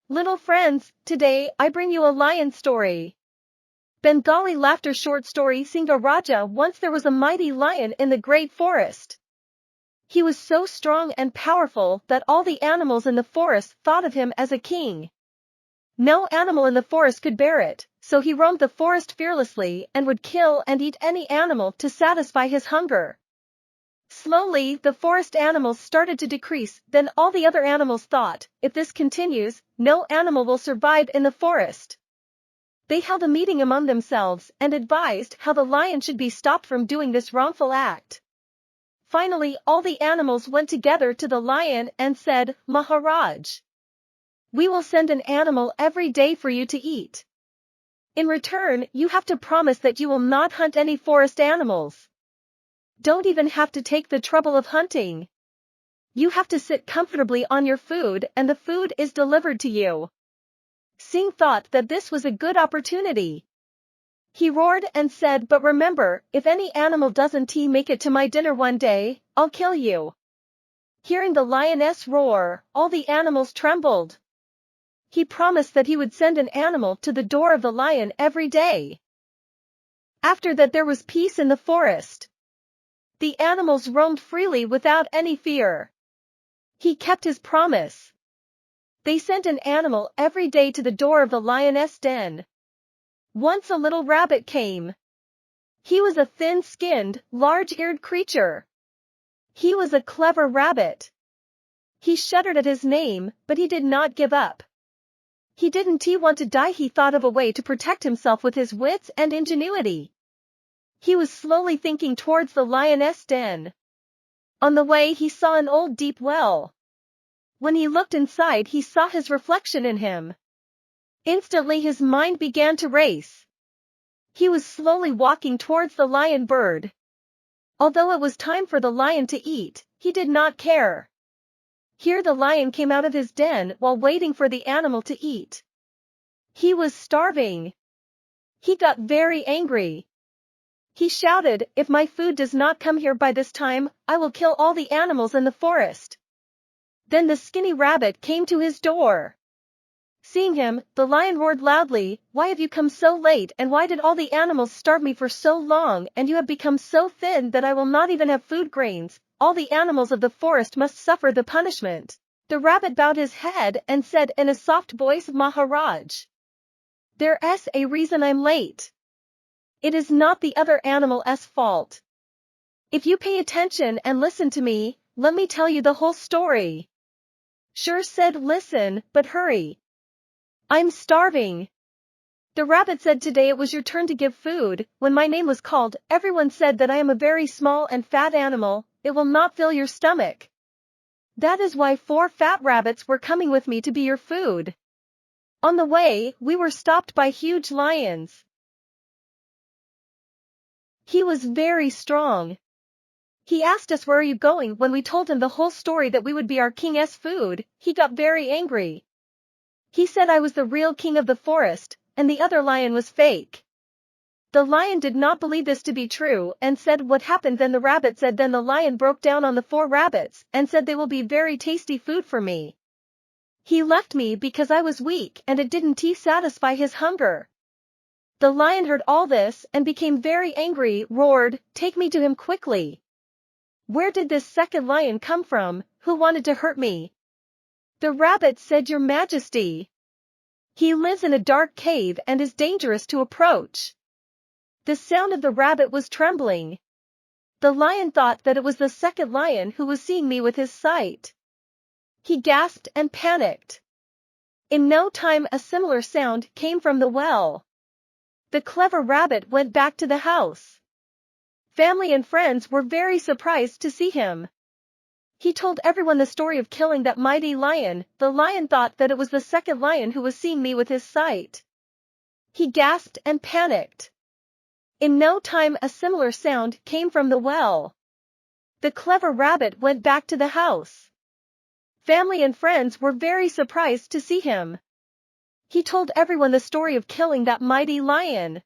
Little friends, today I bring you a lion story. Bengali laughter short story Singha Raja. Once there was a mighty lion in the great forest. He was so strong and powerful that all the animals in the forest thought of him as a king. No animal in the forest could bear it, so he roamed the forest fearlessly and would kill and eat any animal to satisfy his hunger. Slowly, the forest animals started to decrease. Then all the other animals thought, if this continues, no animal will survive in the forest. They held a meeting among themselves and advised how the lion should be stopped from doing this wrongful act. Finally, all the animals went together to the lion and said, "Maharaj, we will send an animal every day for you to eat. In return, you have to promise that you will not hunt any forest animals. Don't even have to take the trouble of hunting. You have to sit comfortably on your food and the food is delivered to you." Singh thought that this was a good opportunity. He roared and said, "But remember, if any animal doesn't make it to my dinner one day, I'll kill you." Hearing the lioness roar, all the animals trembled. He promised that he would send an animal to the door of the lion every day. After that there was peace in the forest. The animals roamed freely without any fear. He kept his promise. They sent an animal every day to the door of the lioness' den. Once a little rabbit came. He was a thin-skinned, large-eared creature. He was a clever rabbit. He shuddered at his name, but he did not give up. He didn't want to die. He thought of a way to protect himself with his wits and ingenuity. He was slowly thinking towards the lioness' den. On the way he saw an old deep well. When he looked inside he saw his reflection in him. Instantly his mind began to race. He was slowly walking towards the lion bird. Although it was time for the lion to eat, he did not care. Here the lion came out of his den while waiting for the animal to eat. He was starving. He got very angry. He shouted, "If my food does not come here by this time, I will kill all the animals in the forest." Then the skinny rabbit came to his door. Seeing him, the lion roared loudly, "Why have you come so late, and why did all the animals starve me for so long, and you have become so thin that I will not even have food grains? All the animals of the forest must suffer the punishment." The rabbit bowed his head and said in a soft voice, "Maharaj, there's a reason I'm late. It is not the other animal's fault. If you pay attention and listen to me, let me tell you the whole story." Sure said, "Listen, but hurry. I'm starving." The rabbit said, "Today it was your turn to give food. When my name was called, everyone said that I am a very small and fat animal. It will not fill your stomach. That is why 4 fat rabbits were coming with me to be your food. On the way, we were stopped by huge lions. He was very strong. He asked us, 'Where are you going?' When we told him the whole story that we would be our king's food, he got very angry. He said I was the real king of the forest, and the other lion was fake." The lion did not believe this to be true and said, "What happened then?" The rabbit said, "Then the lion broke down on the 4 rabbits and said they will be very tasty food for me. He left me because I was weak and it didn't satisfy his hunger." The lion heard all this and became very angry, roared, "Take me to him quickly. Where did this second lion come from? Who wanted to hurt me?" The rabbit said, "Your Majesty, he lives in a dark cave and is dangerous to approach." The sound of the rabbit was trembling. The lion thought that it was the second lion who was seeing me with his sight. He gasped and panicked. In no time a similar sound came from the well. The clever rabbit went back to the house. Family and friends were very surprised to see him. He told everyone the story of killing that mighty lion. The lion thought that it was the second lion who was seeing me with his sight. He gasped and panicked. In no time a similar sound came from the well. The clever rabbit went back to the house. Family and friends were very surprised to see him. He told everyone the story of killing that mighty lion.